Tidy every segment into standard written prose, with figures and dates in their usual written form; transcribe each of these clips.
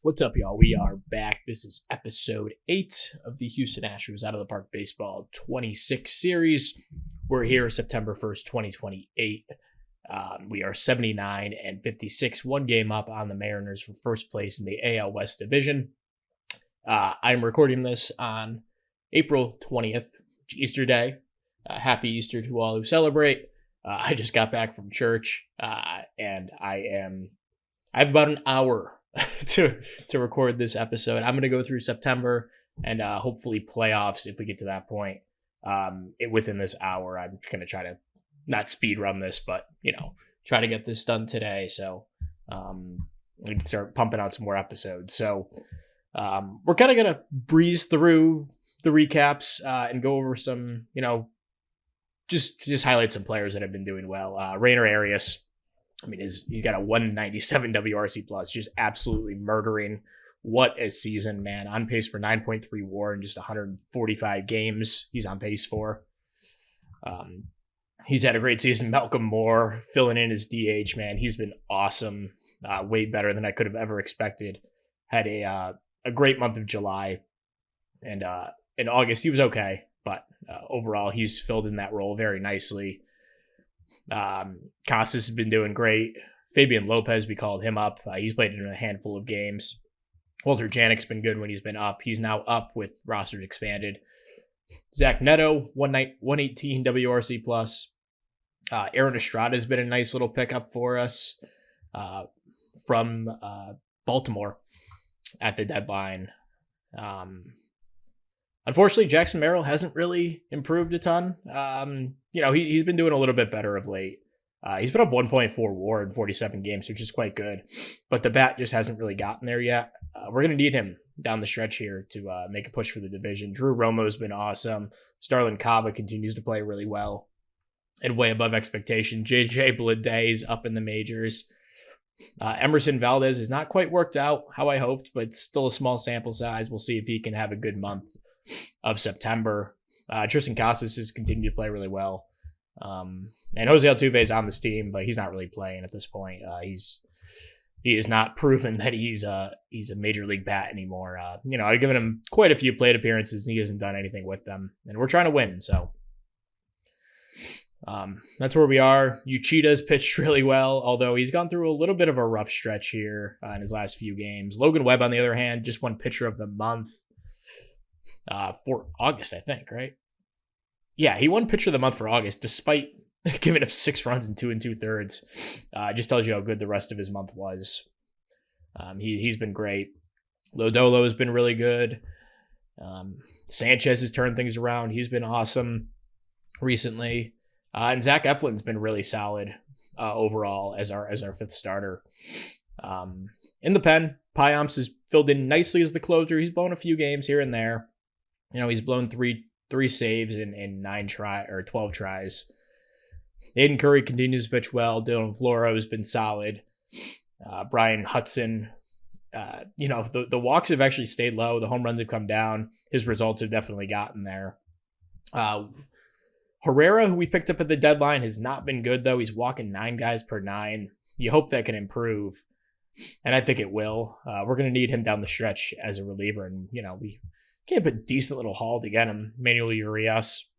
What's up, y'all? We are back. This is episode 8 of the Houston Astros Out of the Park Baseball 26 series. We're here September 1st, 2028. We are 79 and 56, one game up on the Mariners for first place in the AL West Division. I'm recording this on April 20th, Easter Day. Happy Easter to all who celebrate. I just got back from church, and I have about an hour to record this episode. I'm going to go through September and hopefully playoffs if we get to that point. Within this hour, I'm going to try to not speed run this, but try to get this done today. So we can start pumping out some more episodes. So we're kind of going to breeze through the recaps and go over some, just highlight some players that have been doing well. Rainer Arias. I mean, he's got a 197 WRC plus, just absolutely murdering. What a season, man. On pace for 9.3 WAR in just 145 games he's on pace for. He's had a great season. Malcolm Moore filling in his DH, man. He's been awesome. Way better than I could have ever expected. Had a great month of July. And in August, he was okay. But overall, he's filled in that role very nicely. Casas has been doing great. Fabian Lopez, we called him up. He's played in a handful of games. Walter Janik's been good when he's been up. He's now up with rosters expanded. Zach Neto, 118 WRC plus. Aaron Estrada has been a nice little pickup for us from Baltimore at the deadline. Unfortunately, Jackson Merrill hasn't really improved a ton. He's been doing a little bit better of late. He's put up 1.4 WAR in 47 games, which is quite good. But the bat just hasn't really gotten there yet. We're going to need him down the stretch here to make a push for the division. Drew Romo's been awesome. Starlin Cava continues to play really well and way above expectation. JJ Bleday's up in the majors. Emerson Valdez has not quite worked out how I hoped, but it's still a small sample size. We'll see if he can have a good month of September. Tristan Casas has continued to play really well. And Jose Altuve is on this team, but he's not really playing at this point. He has not proven that he's a major league bat anymore. I've given him quite a few plate appearances and he hasn't done anything with them. And we're trying to win, so that's where we are. Uchida's pitched really well, although he's gone through a little bit of a rough stretch here in his last few games. Logan Webb, on the other hand, just won pitcher of the month for August, I think, right? Yeah, he won pitcher of the month for August, despite giving up 6 runs in 2 2/3. Just tells you how good the rest of his month was. He's been great. Lodolo has been really good. Sanchez has turned things around. He's been awesome recently. And Zach Eflin's been really solid overall as our 5th starter. In the pen, Payamps has filled in nicely as the closer. He's blown a few games here and there. He's blown three saves in 12 tries. Aiden Curry continues to pitch well. Dylan Floro has been solid. Brian Hudson, the walks have actually stayed low. The home runs have come down. His results have definitely gotten there. Herrera, who we picked up at the deadline, has not been good, though. He's walking 9 guys per 9. You hope that can improve, and I think it will. We're going to need him down the stretch as a reliever, and, we gave a decent little haul to get him. Manuel Urias,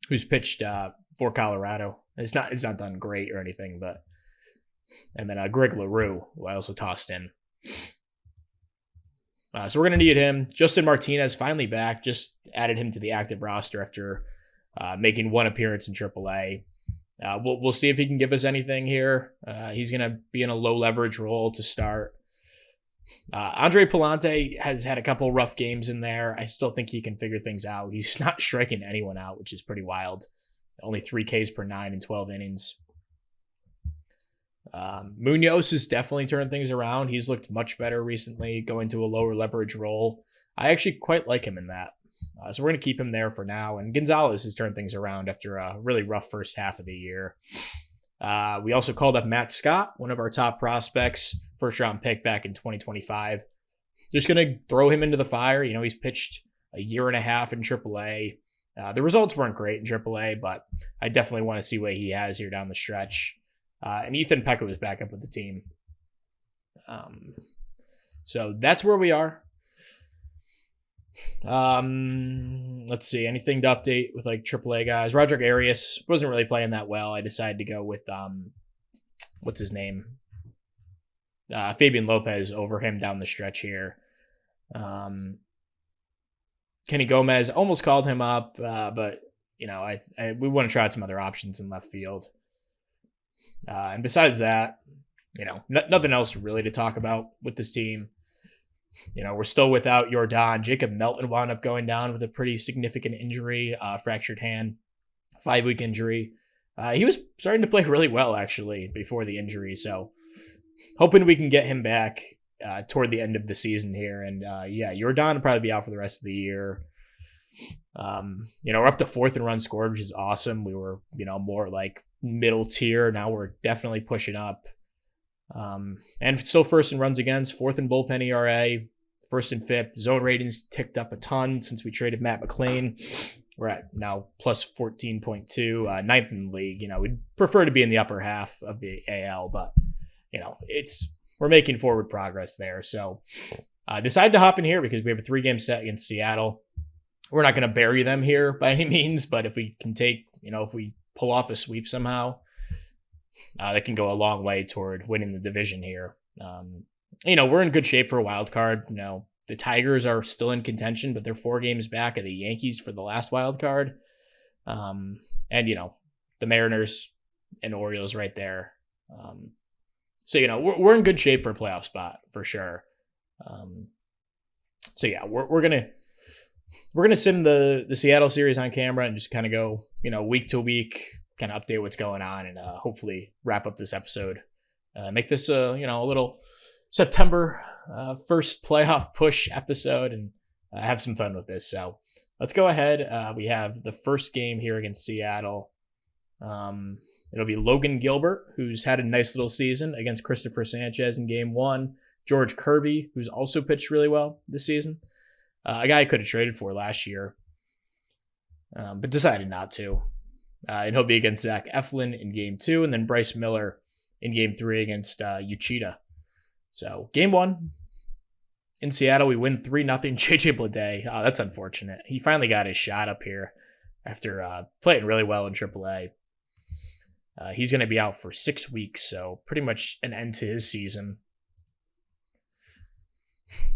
who's pitched for Colorado. It's not done great or anything, but... And then Greg LaRue, who I also tossed in. So we're going to need him. Justin Martinez finally back. Just added him to the active roster after making 1 appearance in AAA. We'll see if he can give us anything here. He's going to be in a low leverage role to start. Andre Palante has had a couple rough games in there. I still think he can figure things out. He's not striking anyone out, which is pretty wild. Only 3 Ks per 9 in 12 innings. Munoz has definitely turned things around. He's looked much better recently, going to a lower leverage role. I actually quite like him in that. So we're going to keep him there for now. And Gonzalez has turned things around after a really rough first half of the year. We also called up Matt Scott, one of our top prospects, first round pick back in 2025. Just going to throw him into the fire. He's pitched a year and a half in AAA. The results weren't great in AAA, but I definitely want to see what he has here down the stretch. And Ethan Pekka was back up with the team. So that's where we are. Let's see. Anything to update with like AAA guys? Roger Arias wasn't really playing that well. I decided to go with what's his name? Fabian Lopez over him down the stretch here. Kenny Gomez almost called him up, but we want to try out some other options in left field. And besides that, nothing else really to talk about with this team. We're still without Yordan. Jacob Melton wound up going down with a pretty significant injury, fractured hand, 5-week injury. He was starting to play really well, actually, before the injury. So hoping we can get him back toward the end of the season here. And Yordan will probably be out for the rest of the year. We're up to 4th in runs scored, which is awesome. We were, more like middle tier. Now we're definitely pushing up. And still 1st in runs against, 4th in bullpen ERA, 1st in FIP. Zone ratings ticked up a ton since we traded Matt McLean. We're at now plus 14.2, 9th in the league. We'd prefer to be in the upper half of the AL, but we're making forward progress there. So I decided to hop in here because we have a 3-game set against Seattle. We're not going to bury them here by any means, but if we can if we pull off a sweep somehow, that can go a long way toward winning the division here. We're in good shape for a wild card. The Tigers are still in contention, but they're 4 games back of the Yankees for the last wild card. And the Mariners and Orioles right there. So we're in good shape for a playoff spot for sure. We're gonna sim the Seattle series on camera and just kind of go week to week, kind of update what's going on, and hopefully wrap up this episode. Make this a little September first playoff push episode, and have some fun with this. So let's go ahead. We have the first game here against Seattle. It'll be Logan Gilbert, who's had a nice little season, against Christopher Sanchez in game 1. George Kirby, who's also pitched really well this season. A guy I could have traded for last year, but decided not to. And he'll be against Zach Eflin in game 2, and then Bryce Miller in game 3 against Uchida. So game 1 in Seattle, we win 3-0. JJ Bleday, that's unfortunate. He finally got his shot up here after playing really well in AAA. He's going to be out for 6 weeks, so pretty much an end to his season.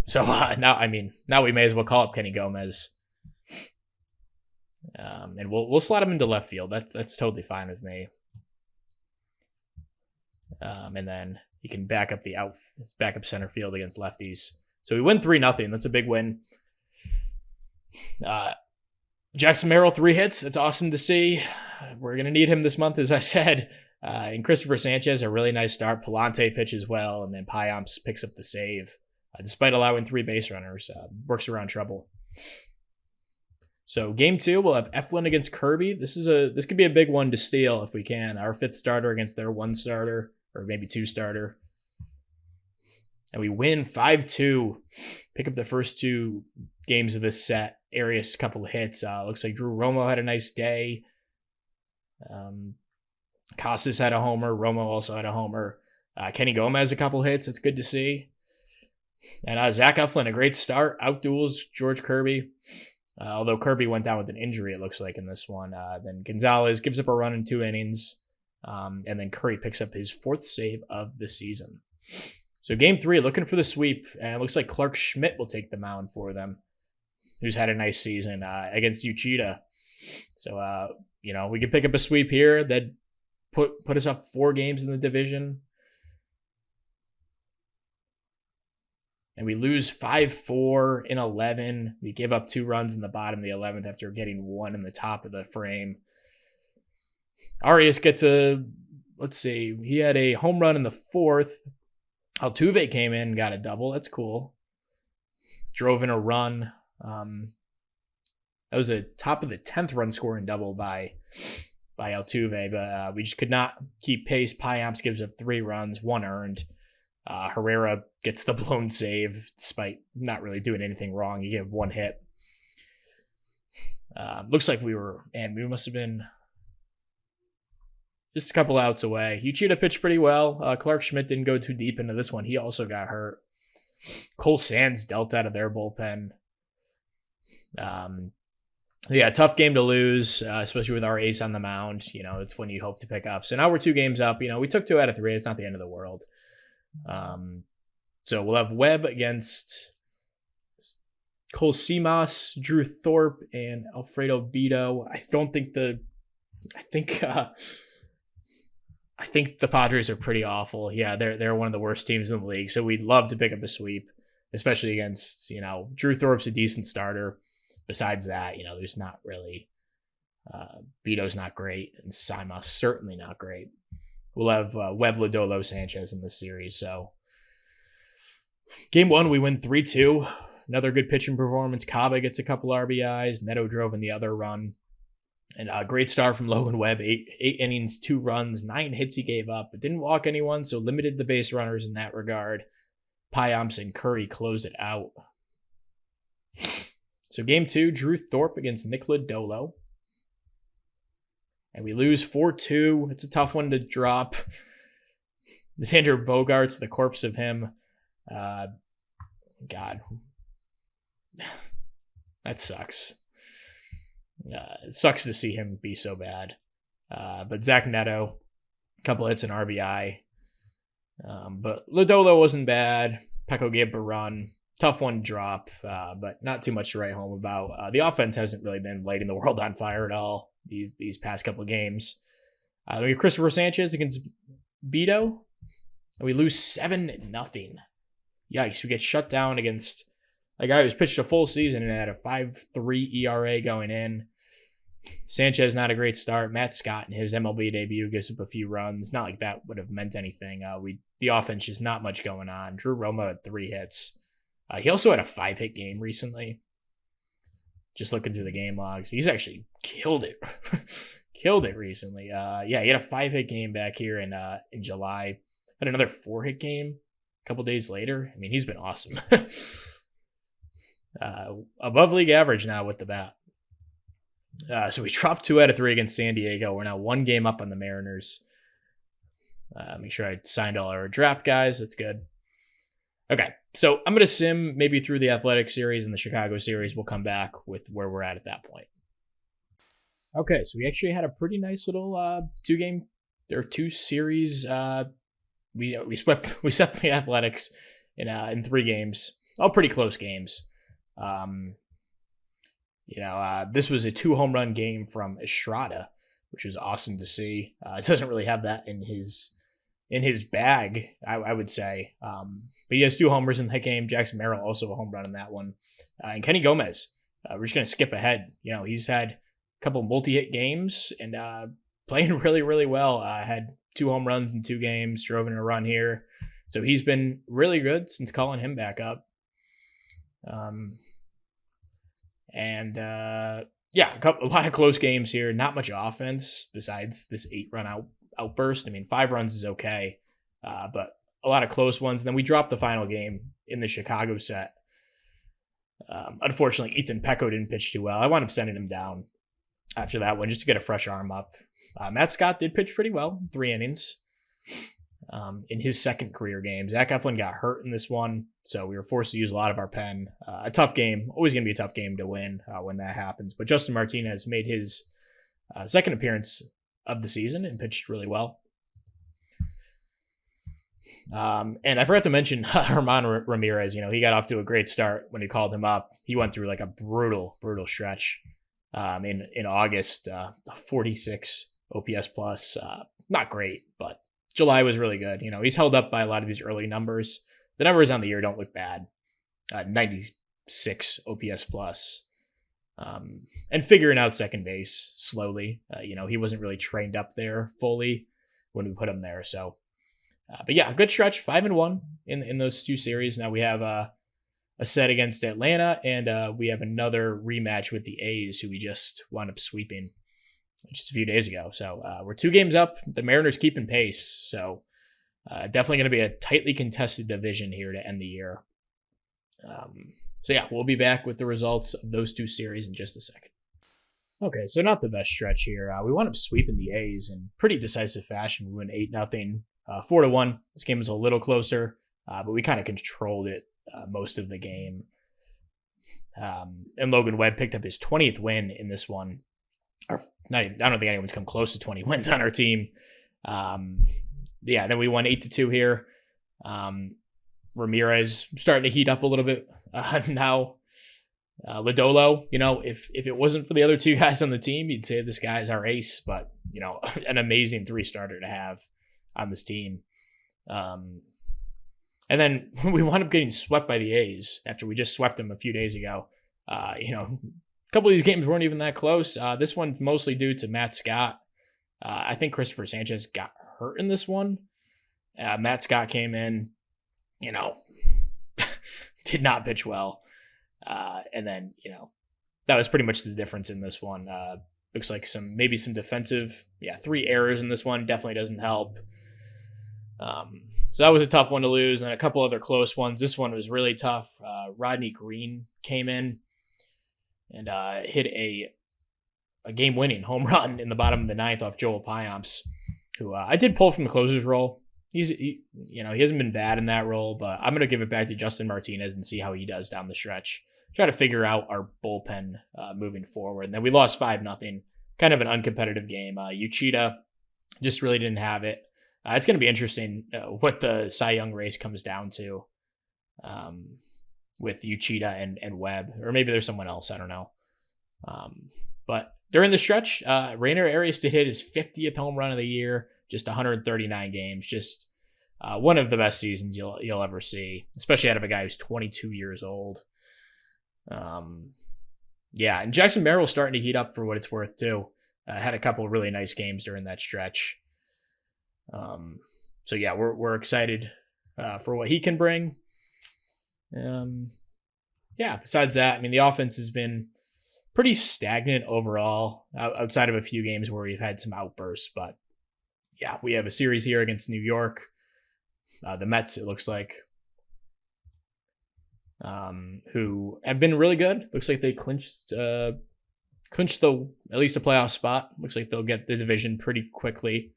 So now we may as well call up Kenny Gomez. And we'll slot him into left field. That's totally fine with me. And then he can back up center field against lefties. So we win 3-0. That's a big win. Jackson Merrill, 3 hits. That's awesome to see. We're going to need him this month, as I said. And Christopher Sanchez, a really nice start. Palante pitches well, and then Payamps picks up the save. Despite allowing 3 base runners, works around trouble. So game 2, we'll have Eflin against Kirby. This could be a big one to steal if we can. Our 5th starter against their 1 starter, or maybe 2 starter. And we win 5-2. Pick up the first 2 games of this set. Arias, couple of hits. Looks like Drew Romo had a nice day. Casas had a homer. Romo also had a homer. Kenny Gomez, a couple hits. It's good to see. And Zach Eflin, a great start. Outduels George Kirby. Although Kirby went down with an injury, it looks like, in this one. Then Gonzalez gives up a run in 2 innings. And then Curry picks up his 4th save of the season. So game 3, looking for the sweep. And it looks like Clark Schmidt will take the mound for them, who's had a nice season against Uchida. So, we could pick up a sweep here that put us up 4 games in the division. And we lose 5-4 in 11. We give up 2 runs in the bottom of the 11th after getting 1 in the top of the frame. Arias gets he had a home run in the 4th. Altuve came in and got a double. That's cool. Drove in a run. That was a top of the 10th run scoring double by Altuve, but we just could not keep pace. Payamps gives up 3 runs, 1 earned. Herrera gets the blown save despite not really doing anything wrong. He gave 1 hit. Looks like we must have been just a couple outs away. Uchida pitched pretty well. Clark Schmidt didn't go too deep into this one. He also got hurt. Cole Sands dealt out of their bullpen. Yeah, tough game to lose, especially with our ace on the mound. It's when you hope to pick up. So now we're 2 games up. We took 2 out of 3. It's not the end of the world. So we'll have Webb against Cole Seamas, Drew Thorpe, and Alfredo Beto. I think the Padres are pretty awful. Yeah, they're one of the worst teams in the league. So we'd love to pick up a sweep, especially against, Drew Thorpe's a decent starter. Besides that, there's not really, Beto's not great, and Seamas certainly not great. We'll have Webb, Lodolo, Sanchez in this series. So game 1, we win 3-2. Another good pitching performance. Caba gets a couple RBIs. Neto drove in the other run. And a great start from Logan Webb. 8 innings, 2 runs, 9 hits he gave up, but didn't walk anyone, so limited the base runners in that regard. Payamps and Curry close it out. So game 2, Drew Thorpe against Nick Lodolo. And we lose 4-2. It's a tough one to drop. Xander Bogaerts, the corpse of him. God. That sucks. It sucks to see him be so bad. But Zach Neto, a couple hits and RBI. But Lodolo wasn't bad. Pecco gave a run. Tough one to drop, but not too much to write home about. The offense hasn't really been lighting the world on fire at all these past couple of games. We have Christopher Sanchez against Beto, and we lose 7-0. Yikes, we get shut down against a guy who's pitched a full season and had a 5.3 ERA going in. Sanchez, not a great start. Matt Scott in his MLB debut gives up a few runs. Not like that would have meant anything. The offense just not much going on. Drew Roma had 3 hits. He also had a 5-hit game recently. Just looking through the game logs, he's actually killed it. Killed it recently. He had a 5-hit game back here in July. Had another 4-hit game a couple days later. I mean, he's been awesome. Above league average now with the bat. So we dropped 2 out of 3 against San Diego. We're now 1 game up on the Mariners. Make sure I signed all our draft guys. That's good. Okay, so I'm going to sim maybe through the Athletic series and the Chicago series. We'll come back with where we're at that point. Okay, so we actually had a pretty nice little 2 series. We swept the Athletics in 3 games, all pretty close games. This was a 2 home run game from Estrada, which was awesome to see. It doesn't really have that in his bag, I would say. But he has 2 homers in that game. Jackson Merrill also a home run in that one. And Kenny Gomez, we're just going to skip ahead. He's had a couple multi-hit games and playing really, really well. Had 2 home runs in 2 games, drove in a run here. So he's been really good since calling him back up. A lot of close games here. Not much offense besides this 8-run outburst. I mean, 5 runs is okay, but a lot of close ones. And then we dropped the final game in the Chicago set. Unfortunately, Ethan Pecco didn't pitch too well. I wound up sending him down after that one just to get a fresh arm up. Matt Scott did pitch pretty well, 3 innings in his second career game. Zach Eflin got hurt in this one, so we were forced to use a lot of our pen. A tough game, always going to be a tough game to win when that happens. But Justin Martinez made his second appearance of the season and pitched really well. And I forgot to mention Herman Ramirez. He got off to a great start when he called him up. He went through like a brutal stretch in August. 46 OPS plus, not great, but July was really good. He's held up by a lot of these early numbers. The numbers on the year don't look bad. 96 OPS plus. And figuring out second base slowly. He wasn't really trained up there fully when we put him there. So, but yeah, a good stretch, 5-1 in those 2 series. Now we have a set against Atlanta, and we have another rematch with the A's, who we just wound up sweeping just a few days ago. So we're 2 games up. The Mariners keeping pace. So definitely going to be a tightly contested division here to end the year. We'll be back with the results of those 2 series in just a second. Okay, so not the best stretch here. We wound up sweeping the A's in pretty decisive fashion. We went 8-0, 4-1. This game was a little closer, but we kind of controlled it most of the game. And Logan Webb picked up his 20th win in this one. Or not even, I don't think anyone's come close to 20 wins on our team. Then we won 8-2 here. Ramirez starting to heat up a little bit now. Lodolo, if it wasn't for the other two guys on the team, you'd say this guy's our ace, but, an amazing 3-starter to have on this team. And then we wound up getting swept by the A's after we just swept them a few days ago. A couple of these games weren't even that close. This one mostly due to Matt Scott. I think Christopher Sanchez got hurt in this one. Matt Scott came in, did not pitch well. And then, that was pretty much the difference in this one. Looks like some defensive, 3 errors in this one definitely doesn't help. So that was a tough one to lose, and then a couple other close ones. This one was really tough. Rodney Green came in and hit a game-winning home run in the bottom of the 9th off Joel Payamps, who I did pull from the closer's role. He hasn't been bad in that role, but I'm going to give it back to Justin Martinez and see how he does down the stretch. Try to figure out our bullpen moving forward. And then we lost 5-0. Kind of an uncompetitive game. Uchida just really didn't have it. It's going to be interesting what the Cy Young race comes down to with Uchida and Webb. Or maybe there's someone else. I don't know. But during the stretch, Rainer Arias did hit his 50th home run of the year. Just 139 games. Just one of the best seasons you'll ever see, especially out of a guy who's 22 years old. And Jackson Merrill's starting to heat up for what it's worth too. Had a couple of really nice games during that stretch. We're excited for what he can bring. Besides that, the offense has been pretty stagnant overall, outside of a few games where we've had some outbursts. But we have a series here against New York. The Mets, it looks like, who have been really good. Looks like they clinched at least a playoff spot. Looks like they'll get the division pretty quickly.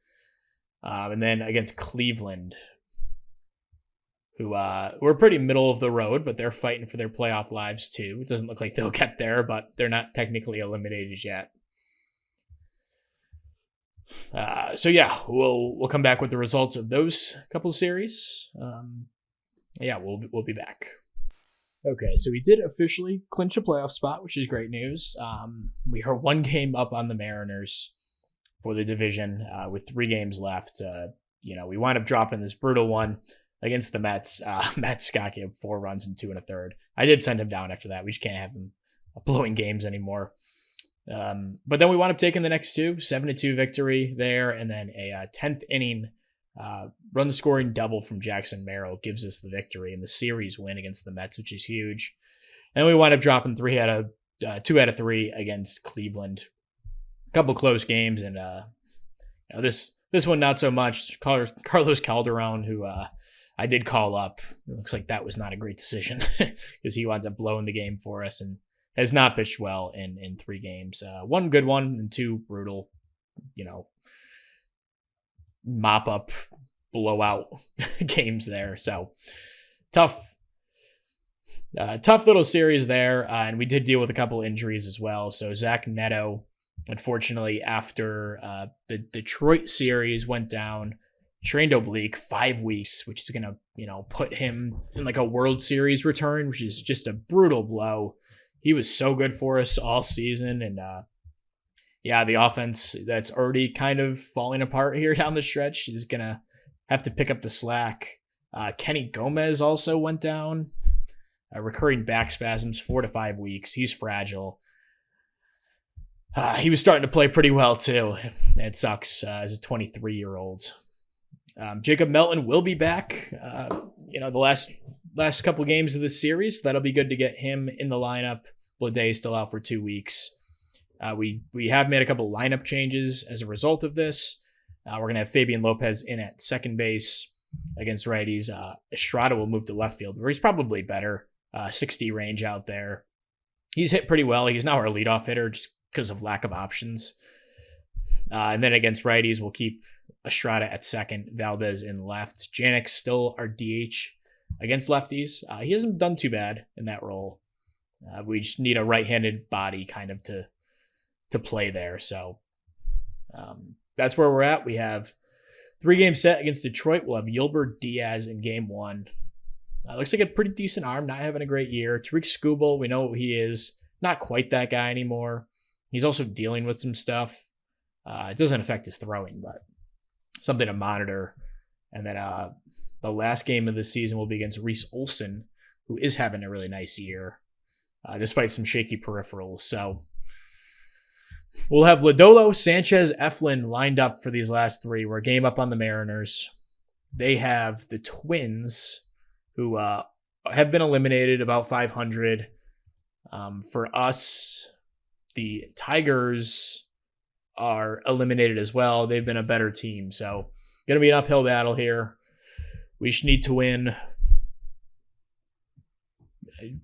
And then against Cleveland, who are pretty middle of the road, but they're fighting for their playoff lives too. It doesn't look like they'll get there, but they're not technically eliminated yet. We'll come back with the results of those couple series. We'll be back. Okay, so we did officially clinch a playoff spot, which is great news. We are 1 game up on the Mariners for the division with 3 games left. We wound up dropping this brutal one against the Mets. Matt Scott gave 4 runs and 2 1/3. I did send him down after that. We just can't have him blowing games anymore. But then we wound up taking the next 2, 7-2 victory there, and then a 10th inning run scoring double from Jackson Merrill gives us the victory and the series win against the Mets, which is huge. And we wound up dropping 2 out of 3 against Cleveland. A couple close games, and this one not so much. Carlos Calderon, who I did call up. It looks like that was not a great decision because he winds up blowing the game for us and has not pitched well in 3 games. 1 good one and 2 brutal, mop up blowout games there. So tough little series there. And we did deal with a couple injuries as well. So Zach Neto, unfortunately, after the Detroit series went down, strained oblique, 5 weeks, which is going to, put him in like a World Series return, which is just a brutal blow. He was so good for us all season. And the offense that's already kind of falling apart here down the stretch is going to have to pick up the slack. Kenny Gomez also went down. Recurring back spasms, 4 to 5 weeks. He's fragile. He was starting to play pretty well too. It sucks as a 23-year-old. Jacob Melton will be back. The last couple games of this series. That'll be good to get him in the lineup. Blade still out for 2 weeks. We have made a couple lineup changes as a result of this. We're going to have Fabian Lopez in at second base against righties. Estrada will move to left field, where he's probably better. 60 range out there. He's hit pretty well. He's now our leadoff hitter just because of lack of options. And then against righties, we'll keep Estrada at second, Valdez in left. Janik's still our DH. against lefties. He hasn't done too bad in that role. We just need a right-handed body kind of to play there. So that's where we're at. We have 3-game set against Detroit. We'll have Yulbert Diaz in game 1. Looks like a pretty decent arm, not having a great year. Tariq Skubal, we know what he is. Not quite that guy anymore. He's also dealing with some stuff. It doesn't affect his throwing, but something to monitor. And then the last game of the season will be against Reese Olson, who is having a really nice year, despite some shaky peripherals. So we'll have Lodolo, Sanchez, Eflin lined up for these last 3. We're game up on the Mariners. They have the Twins, who have been eliminated, about 500. For us, the Tigers are eliminated as well. They've been a better team. So going to be an uphill battle here. We should need to win.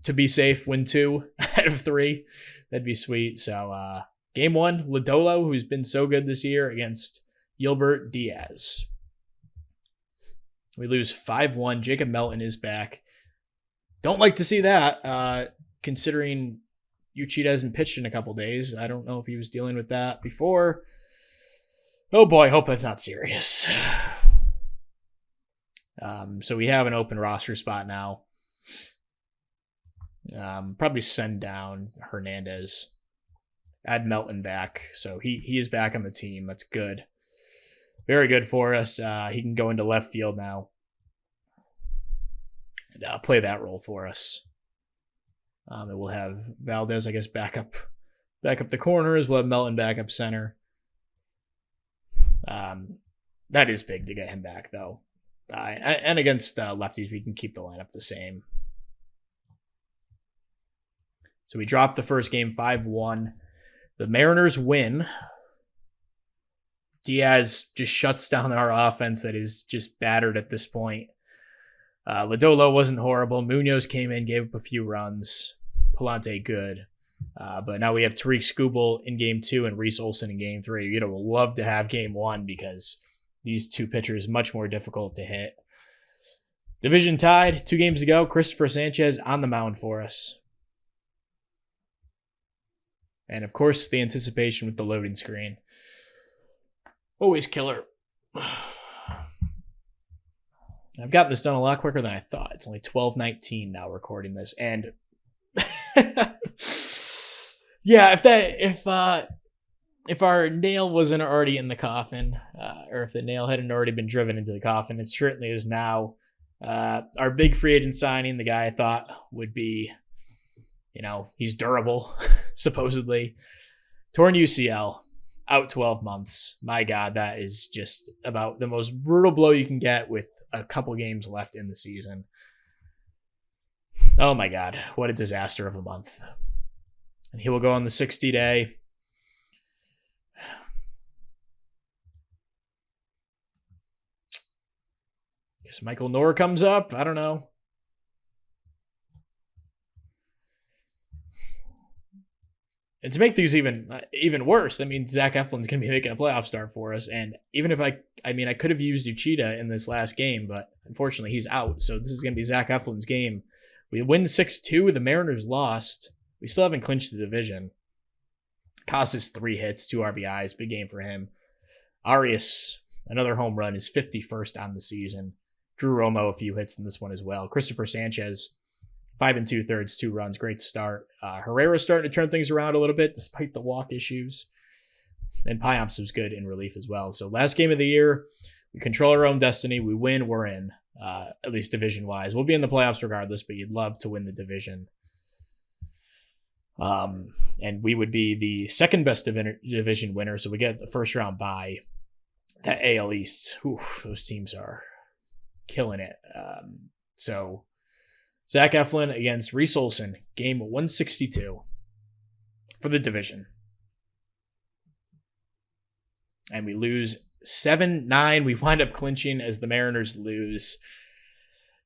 To be safe, win 2 out of 3. That'd be sweet. So game 1, Lodolo, who's been so good this year, against Yulbert Diaz. We lose 5-1. Jacob Melton is back. Don't like to see that, considering Uchida hasn't pitched in a couple days. I don't know if he was dealing with that before. Oh boy, hope that's not serious. So we have an open roster spot now. Probably send down Hernandez. Add Melton back. So he is back on the team. That's good. Very good for us. He can go into left field now and play that role for us. And we'll have Valdez, I guess, back up the corners. We'll have Melton back up center. That is big to get him back, though. And against lefties, we can keep the lineup the same. So we dropped the first game 5-1. The Mariners win. Diaz just shuts down our offense that is just battered at this point. Lodolo wasn't horrible. Munoz came in, gave up a few runs. Palante good. But now we have Tariq Skubal in game 2 and Reese Olson in game 3. You'd love to have game 1 because these 2 pitchers much more difficult to hit. Division tied, 2 games to go. Christopher Sanchez on the mound for us. And of course, the anticipation with the loading screen. Always killer. I've gotten this done a lot quicker than I thought. It's only 12:19 now recording this. And yeah, if our nail wasn't already in the coffin, or if the nail hadn't already been driven into the coffin, it certainly is now. Our big free agent signing, the guy I thought would be, he's durable, supposedly. Torn UCL, out 12 months. My God, that is just about the most brutal blow you can get with a couple games left in the season. Oh my God, what a disaster of a month. And he will go on the 60-day. Guess Michael Noor comes up. I don't know. And to make things even worse, that means Zach Eflin's going to be making a playoff start for us. And even if I could have used Uchida in this last game, but unfortunately he's out. So this is going to be Zach Eflin's game. We win 6-2. The Mariners lost. We still haven't clinched the division. Cost us 3 hits, 2 RBIs. Big game for him. Arias, another home run, is 51st on the season. Drew Romo, a few hits in this one as well. Christopher Sanchez, 5 2/3, 2 runs. Great start. Herrera's starting to turn things around a little bit despite the walk issues. And Pyamps was good in relief as well. So last game of the year, we control our own destiny. We win, we're in, at least division-wise. We'll be in the playoffs regardless, but you'd love to win the division. And we would be the second best division winner, so we get the first round bye. That AL East, those teams are killing it. So Zach Eflin against Reese Olson, game 162 for the division. And we lose 7-9. We wind up clinching as the Mariners lose.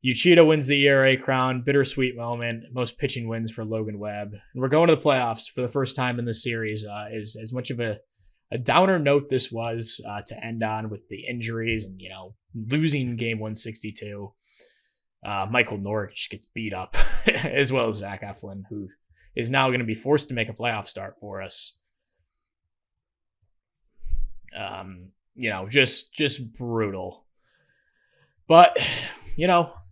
Uchida wins the ERA crown. Bittersweet moment. Most pitching wins for Logan Webb. And we're going to the playoffs for the first time in this series. Is as much of a downer note this was to end on with the injuries and, losing game 162. Michael Norwich gets beat up, as well as Zach Eflin, who is now going to be forced to make a playoff start for us. Just brutal. But,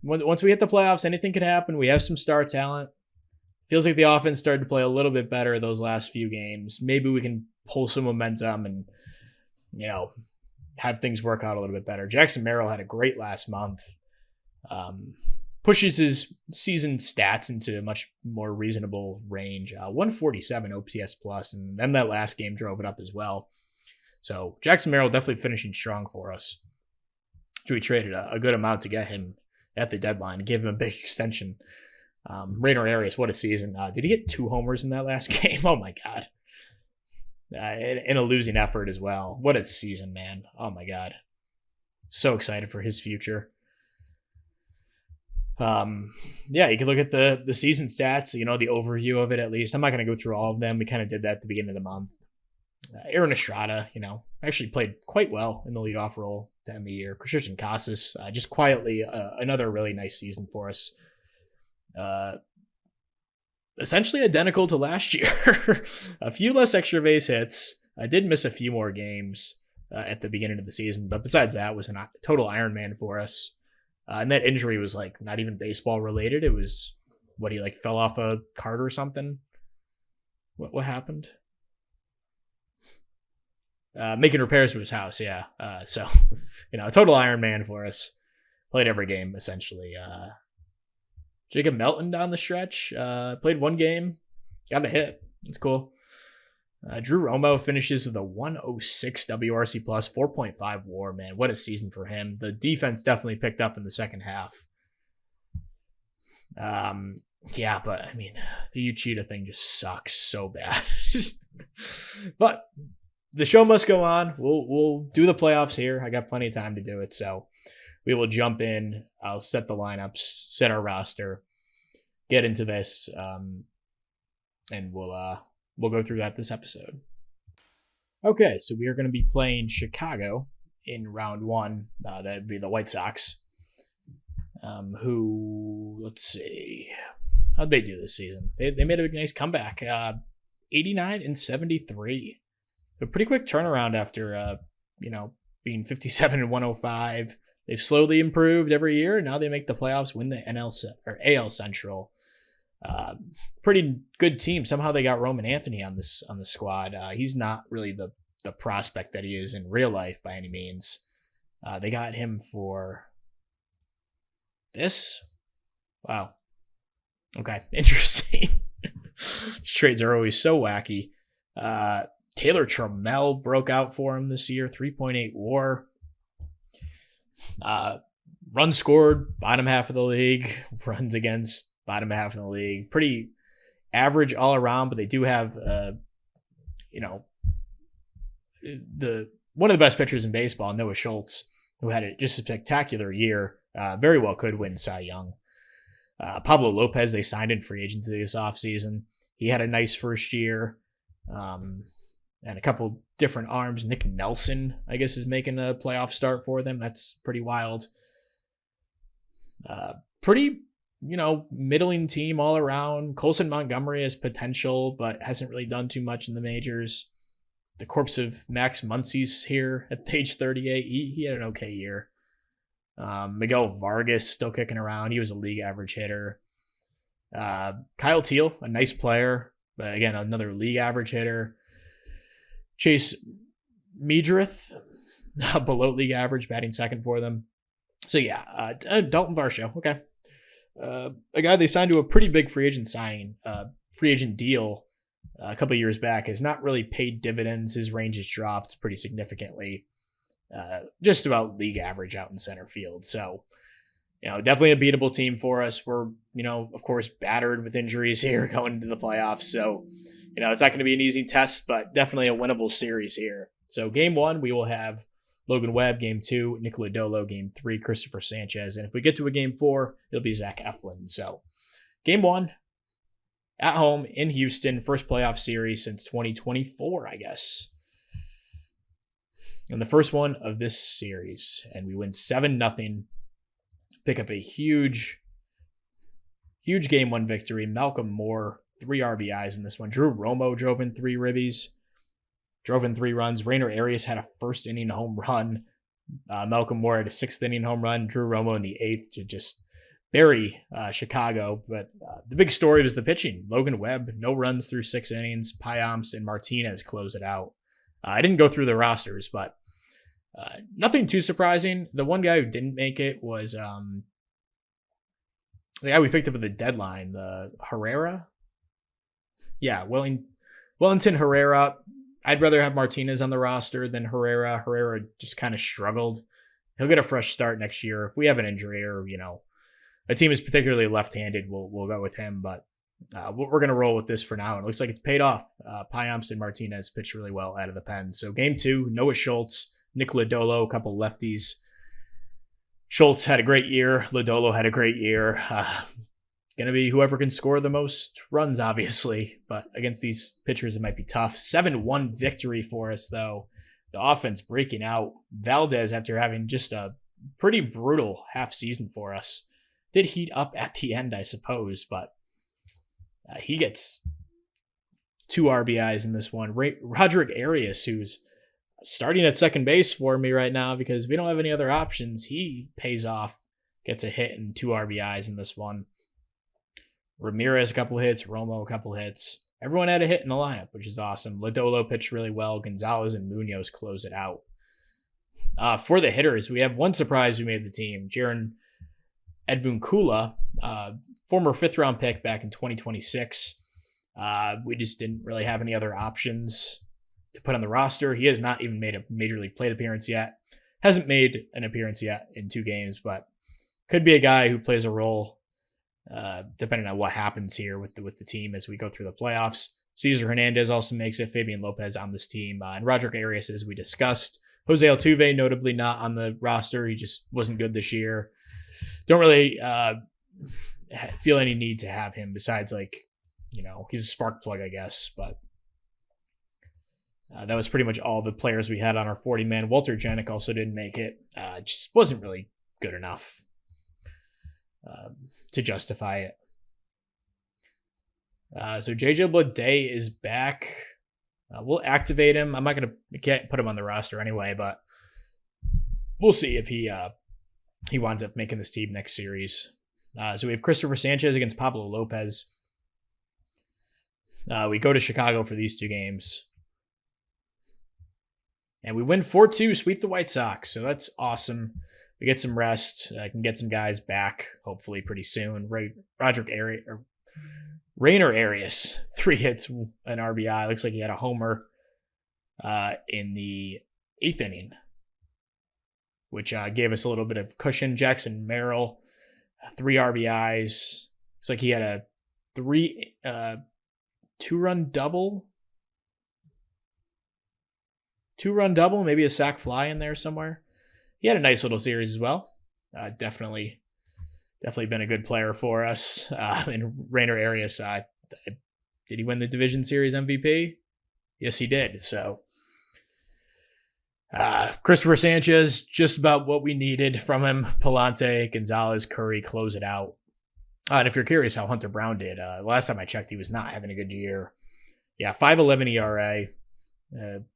once we hit the playoffs, anything could happen. We have some star talent. Feels like the offense started to play a little bit better those last few games. Maybe we can pull some momentum and, have things work out a little bit better. Jackson Merrill had a great last month. Pushes his season stats into a much more reasonable range. 147 OPS plus, and then that last game drove it up as well. So Jackson Merrill definitely finishing strong for us. We traded a good amount to get him at the deadline and give him a big extension. Rainer Arias, what a season. Did he get 2 homers in that last game? Oh my God. In a losing effort as well. What a season, man. Oh my God. So excited for his future. You can look at the season stats, the overview of it at least. I'm not going to go through all of them. We kind of did that at the beginning of the month. Aaron Estrada, actually played quite well in the leadoff role to end the year. Christian Casas, just quietly another really nice season for us. Essentially identical to last year. A few less extra base hits. I did miss a few more games at the beginning of the season, but besides that, was a total Ironman for us. And that injury was not even baseball related. It was he fell off a cart or something. What happened? Making repairs to his house, yeah. A total Ironman for us. Played every game essentially. Jacob Melton down the stretch. Played one game. Got a hit. It's cool. Drew Romo finishes with a 106 WRC plus, 4.5 WAR, man. What a season for him. The defense definitely picked up in the second half. But the Uchida thing just sucks so bad. But the show must go on. We'll do the playoffs here. I got plenty of time to do it, so we will jump in. I'll set the lineups, set our roster, get into this, and we'll go through that this episode. Okay, so we are going to be playing Chicago in round 1. That would be the White Sox, who, let's see, how'd they do this season? They made a nice comeback, 89-73. A pretty quick turnaround after, being 57-105. They've slowly improved every year. Now they make the playoffs, win the AL Central. Pretty good team. Somehow they got Roman Anthony on the squad. He's not really the prospect that he is in real life by any means. They got him for this. Wow. Okay, interesting. Trades are always so wacky. Taylor Trammell broke out for him this year, 3.8 WAR. Runs scored, bottom half of the league. Runs against, bottom half of the league. Pretty average all around, but they do have, one of the best pitchers in baseball, Noah Schultz, who had just a spectacular year. Very well could win Cy Young. Pablo Lopez, they signed in free agency this offseason. He had a nice first year. And a couple different arms. Nick Nelson, I guess, is making a playoff start for them. That's pretty wild. Pretty, middling team all around. Colson Montgomery has potential, but hasn't really done too much in the majors. The corpse of Max Muncy's here at age 38. He had an okay year. Miguel Vargas still kicking around. He was a league average hitter. Kyle Teal, a nice player, but again, another league average hitter. Chase Meadrith, below league average, batting second for them. So yeah, Dalton Varsho, okay. A guy they signed to a pretty big free agent deal a couple of years back, has not really paid dividends. His range has dropped pretty significantly. Just about league average out in center field. So, definitely a beatable team for us. We're, of course, battered with injuries here going into the playoffs. So, it's not going to be an easy test, but definitely a winnable series here. So game 1, we will have Logan Webb. Game 2, Nick Lodolo. Game 3, Christopher Sanchez. And if we get to a game 4, it'll be Zach Eflin. So game 1, at home in Houston, first playoff series since 2024, I guess. And the first one of this series. And we win 7-0. Pick up a huge huge game 1 victory. Malcolm Moore, 3 RBIs in this one. Drew Romo drove in 3 ribbies, drove in 3 runs. Rainer Arias had a first inning home run. Malcolm Moore had a 6th inning home run. Drew Romo in the 8th to just bury Chicago. But the big story was the pitching. Logan Webb, no runs through 6 innings. Payamps and Martinez close it out. I didn't go through the rosters, but nothing too surprising. The one guy who didn't make it was the guy we picked up at the deadline, the Herrera. Yeah, Wellington Herrera. I'd rather have Martinez on the roster than Herrera. Herrera just kind of struggled. He'll get a fresh start next year. If we have an injury or, a team is particularly left-handed, we'll go with him. But we're going to roll with this for now. And it looks like it's paid off. Payamps and Martinez pitched really well out of the pen. So game 2, Noah Schultz, Nick Lodolo, a couple lefties. Schultz had a great year. Lodolo had a great year. Going to be whoever can score the most runs, obviously. But against these pitchers, it might be tough. 7-1 victory for us, though. The offense breaking out. Valdez, after having just a pretty brutal half season for us, did heat up at the end, I suppose. But he gets 2 RBIs in this one. Roderick Arias, who's starting at second base for me right now because we don't have any other options, he pays off, gets a hit and 2 RBIs in this one. Ramirez, a couple hits. Romo, a couple hits. Everyone had a hit in the lineup, which is awesome. Lodolo pitched really well. Gonzalez and Munoz close it out. For the hitters, we have one surprise who made the team. Jaron Edvunkula, former 5th-round pick back in 2026. We just didn't really have any other options to put on the roster. He has not even made a Major League plate appearance yet. Hasn't made an appearance yet in 2 games, but could be a guy who plays a role depending on what happens here with the team as we go through the playoffs. Cesar Hernandez also makes it. Fabian Lopez on this team. And Roderick Arias, as we discussed. Jose Altuve, notably not on the roster. He just wasn't good this year. Don't really feel any need to have him besides, he's a spark plug, I guess. But that was pretty much all the players we had on our 40-man. Walter Janik also didn't make it. Just wasn't really good enough to justify it. So JJ Bleday is back. We'll activate him. I'm not going to can't put him on the roster anyway, but we'll see if he winds up making this team next series. So we have Christopher Sanchez against Pablo Lopez. We go to Chicago for these 2 games. And we win 4-2, sweep the White Sox. So that's awesome. We get some rest. I can get some guys back, hopefully pretty soon. Rainer Arias, 3 hits, an RBI. Looks like he had a homer in the 8th inning, which gave us a little bit of cushion. Jackson Merrill, 3 RBIs. Looks like he had a 2-run double. 2-run double, maybe a sac fly in there somewhere. He had a nice little series as well. Definitely been a good player for us. And Rainer Arias, did he win the division series MVP? Yes, he did. So Christopher Sanchez, just about what we needed from him. Palante, Gonzalez, Curry close it out. And if you're curious how Hunter Brown did, last time I checked, he was not having a good year. Yeah, 5.11 ERA,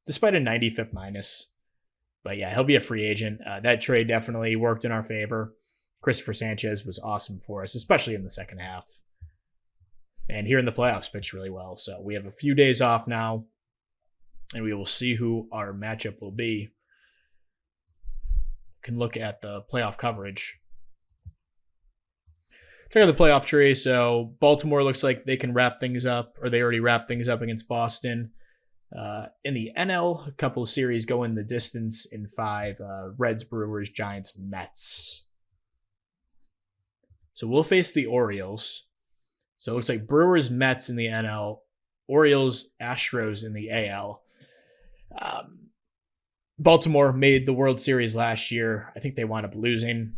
despite a 95th minus. But yeah, he'll be a free agent. That trade definitely worked in our favor. Christopher Sanchez was awesome for us, especially in the second half. And here in the playoffs, pitched really well. So we have a few days off now, and we will see who our matchup will be. You can look at the playoff coverage. Check out the playoff tree. So Baltimore looks like they can wrap things up, or they already wrapped things up against Boston. In the NL, a couple of series go in the distance in 5. Reds, Brewers, Giants, Mets. So we'll face the Orioles. So it looks like Brewers, Mets in the NL, Orioles, Astros in the AL. Baltimore made the World Series last year. I think they wound up losing.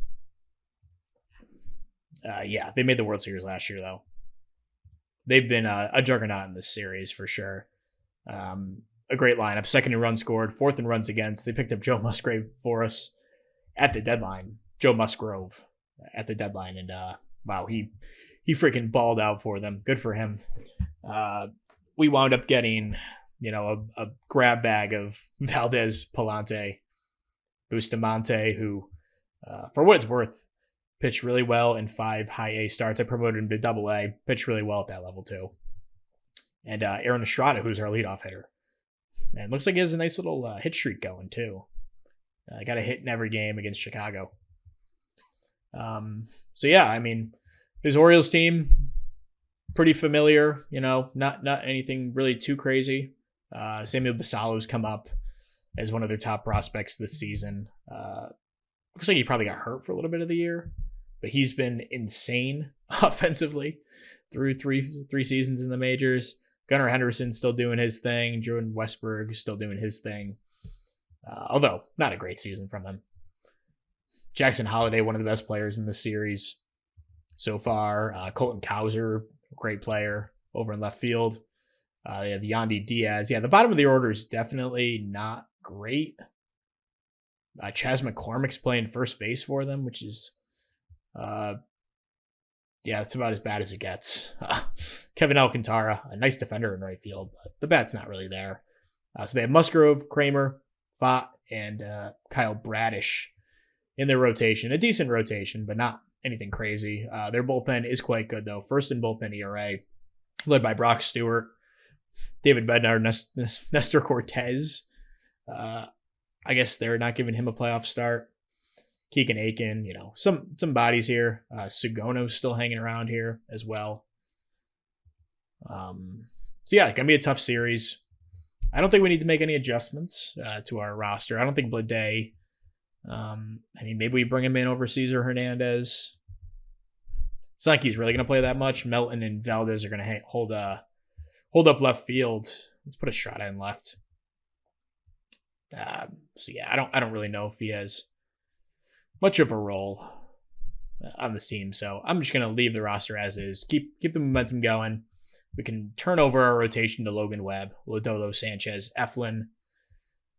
Yeah, they made the World Series last year, though. They've been a juggernaut in this series for sure. A great lineup. 2nd in runs scored, 4th in runs against. They picked up Joe Musgrove for us at the deadline. Joe Musgrove at the deadline, and wow, he he freaking balled out for them. Good for him. We wound up getting, a grab bag of Valdez, Palante, Bustamante, who, for what it's worth, pitched really well in 5 high A starts. I promoted him to double A, pitched really well at that level too. And Aaron Estrada, who's our leadoff hitter. And looks like he has a nice little hit streak going too. Got a hit in every game against Chicago. So yeah, I mean, his Orioles team, pretty familiar, not anything really too crazy. Samuel Basalo's come up as one of their top prospects this season. Looks like he probably got hurt for a little bit of the year, but he's been insane offensively through three seasons in the majors. Gunnar Henderson's still doing his thing. Jordan Westberg is still doing his thing. Although, not a great season from him. Jackson Holliday, one of the best players in the series so far. Colton Cowser, great player over in left field. They have Yandy Diaz. Yeah, the bottom of the order is definitely not great. Chas McCormick's playing first base for them, which is, it's about as bad as it gets. Kevin Alcantara, a nice defender in right field, but the bat's not really there. So they have Musgrove, Kramer, Fott, and Kyle Bradish in their rotation. A decent rotation, but not anything crazy. Their bullpen is quite good, though. First in bullpen ERA, led by Brock Stewart, David Bednar, Nestor Cortez. I guess they're not giving him a playoff start. Keegan Aiken, some bodies here. Sugono's still hanging around here as well. So yeah, it's going to be a tough series. I don't think we need to make any adjustments to our roster. I don't think Bleday, maybe we bring him in over Cesar Hernandez. It's not like he's really going to play that much. Melton and Valdez are going to hold up left field. Let's put Estrada in left. So yeah, I don't really know if he has much of a role on the team. So I'm just going to leave the roster as is. Keep the momentum going. We can turn over our rotation to Logan Webb, Lodolo, Sanchez, Eflin.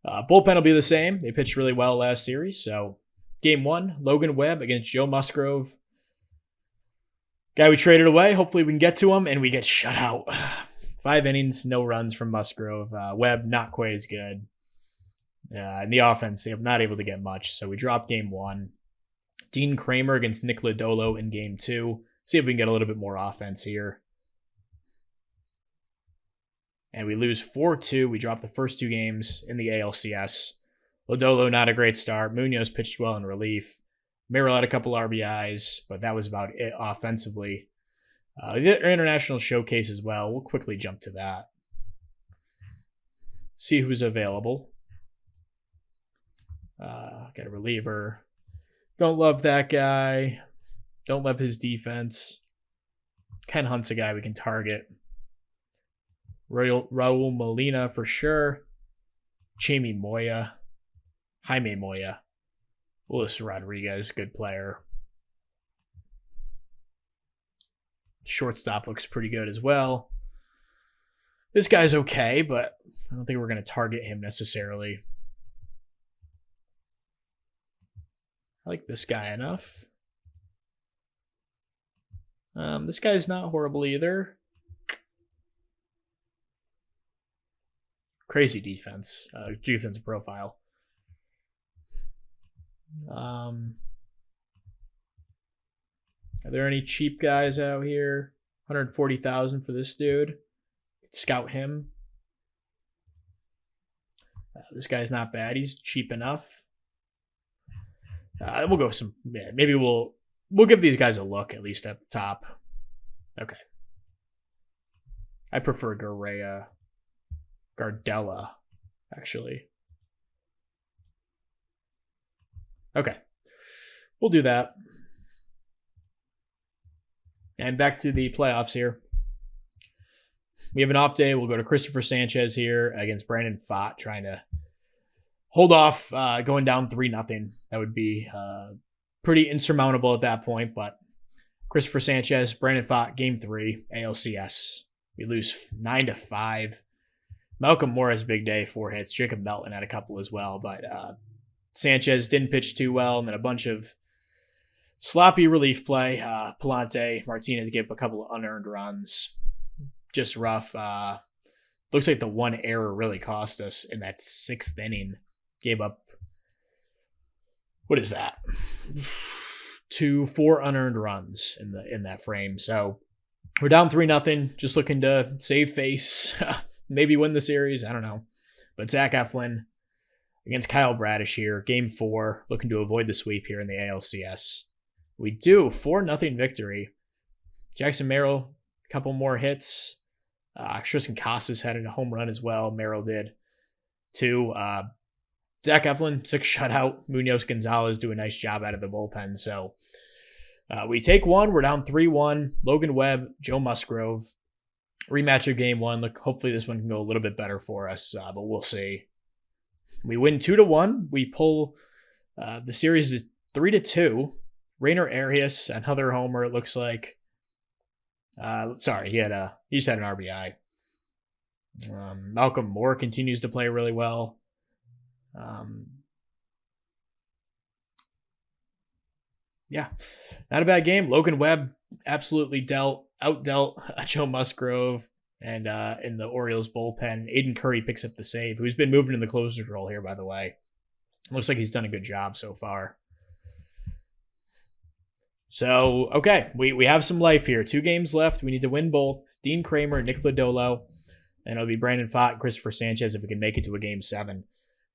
Bullpen will be the same. They pitched really well last series. So game 1, Logan Webb against Joe Musgrove. Guy we traded away. Hopefully we can get to him and we get shut out. 5 innings, no runs from Musgrove. Webb not quite as good. In the offense, they're not able to get much. So we dropped game 1. Dean Kramer against Nick Lodolo in game 2. See if we can get a little bit more offense here. And we lose 4-2. We dropped the first 2 games in the ALCS. Lodolo, not a great start. Munoz pitched well in relief. Merrill had a couple RBIs, but that was about it offensively. The international showcase as well. We'll quickly jump to that. See who's available. Got a reliever. Don't love that guy. Don't love his defense. Ken Hunt's a guy we can target. Raul Molina for sure. Jaime Moya. Luis Rodriguez, good player. Shortstop looks pretty good as well. This guy's okay, but I don't think we're going to target him necessarily. I like this guy enough. This guy's not horrible either. Crazy defense profile. Are there any cheap guys out here? 140,000 for this dude. Scout him. This guy's not bad. He's cheap enough. We'll go some. Yeah, maybe we'll give these guys a look at least at the top. Okay. I prefer Gardella, actually. Okay. We'll do that. And back to the playoffs here. We have an off day. We'll go to Christopher Sanchez here against Brandon Pfaadt, trying to hold off going down 3-0. That would be pretty insurmountable at that point. But Christopher Sanchez, Brandon Pfaadt, game 3, ALCS. We lose 9-5. Malcolm Moore has a big day, 4 hits. Jacob Melton had a couple as well. But Sanchez didn't pitch too well, and then a bunch of Sloppy relief play. Palante, Martinez gave up a couple of unearned runs. Just rough. Looks like the one error really cost us in that 6th inning. Gave up, what is that? 4 unearned runs in that frame. So we're down 3-0. Just looking to save face. Maybe win the series. I don't know. But Zach Eflin against Kyle Bradish here. Game 4. Looking to avoid the sweep here in the ALCS. We do. 4-0 victory. Jackson Merrill, a couple more hits. Tristan Casas had a home run as well. Merrill did 2. Zach Eflin, 6 shutout. Munoz Gonzalez do a nice job out of the bullpen. So we take 1. We're down 3-1. Logan Webb, Joe Musgrove. Rematch of game 1. Look, hopefully this one can go a little bit better for us, but we'll see. We win 2-1. We pull the series to 3-2. Rainer Arias, another homer, it looks like. Sorry, he just had an RBI. Malcolm Moore continues to play really well. Yeah, not a bad game. Logan Webb absolutely outdealt Joe Musgrove and in the Orioles bullpen. Aiden Curry picks up the save, who's been moving in the closer's role here, by the way. Looks like he's done a good job so far. So, okay, we have some life here. 2 games left. We need to win both. Dean Kramer, Nick Lodolo, and it'll be Brandon Pfaadt, Christopher Sanchez if we can make it to a game 7,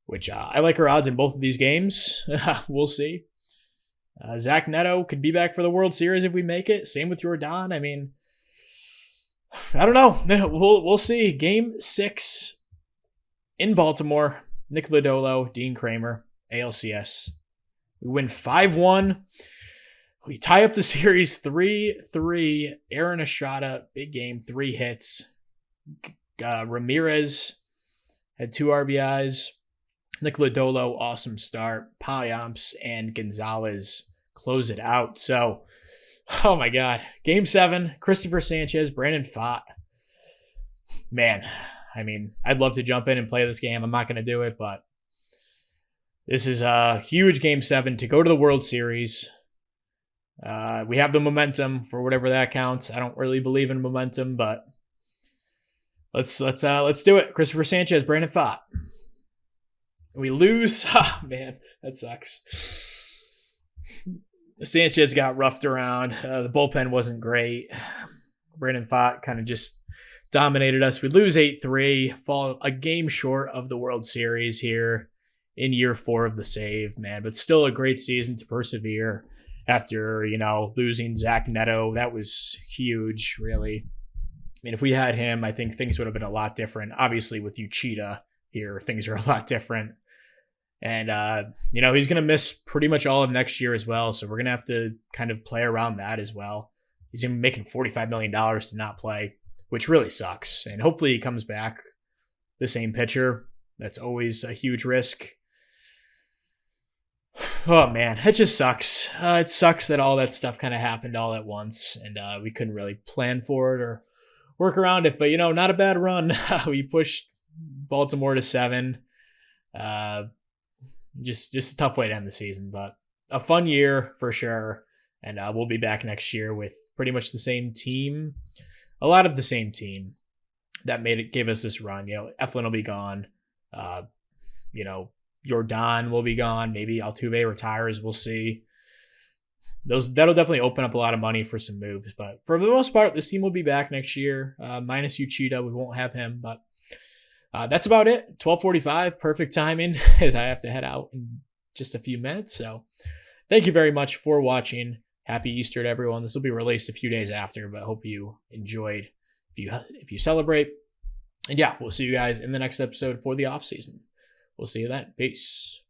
which I like our odds in both of these games. We'll see. Zach Neto could be back for the World Series if we make it. Same with Jordan. I mean, I don't know. We'll see. Game 6 in Baltimore. Nick Lodolo, Dean Kramer, ALCS. We win 5-1. We tie up the series 3-3. Aaron Estrada, big game, 3 hits. Ramirez had 2 RBIs. Nick Lodolo, awesome start. Payamps and Gonzalez close it out. So, oh my God. Game 7, Christopher Sanchez, Brandon Pfaadt. Man, I mean, I'd love to jump in and play this game. I'm not going to do it, but this is a huge Game 7 to go to the World Series. We have the momentum for whatever that counts. I don't really believe in momentum, but let's do it. Christopher Sanchez, Brandon Pfaadt. We lose. Ah, man, that sucks. Sanchez got roughed around. The bullpen wasn't great. Brandon Pfaadt kind of just dominated us. We lose 8-3, fall a game short of the World Series here in year 4 of the save, man. But still a great season to persevere after, losing Zach Neto. That was huge, really. I mean, if we had him, I think things would have been a lot different. Obviously, with Uchida here, things are a lot different. And, he's going to miss pretty much all of next year as well. So we're going to have to kind of play around that as well. He's going to be making $45 million to not play, which really sucks. And hopefully he comes back the same pitcher. That's always a huge risk. Oh, man, it just sucks. It sucks that all that stuff kind of happened all at once. And we couldn't really plan for it or work around it. But, not a bad run. We pushed Baltimore to 7. Just a tough way to end the season, but a fun year for sure. And we'll be back next year with pretty much the same team, a lot of the same team that gave us this run. Eflin will be gone. Jordan will be gone. Maybe Altuve retires. We'll see. That'll definitely open up a lot of money for some moves. But for the most part, this team will be back next year. Minus Uchida, we won't have him, but that's about it. 12:45, perfect timing as I have to head out in just a few minutes. So thank you very much for watching. Happy Easter to everyone. This will be released a few days after, but I hope you enjoyed if you celebrate. And yeah, we'll see you guys in the next episode for the off season. We'll see you then. Peace.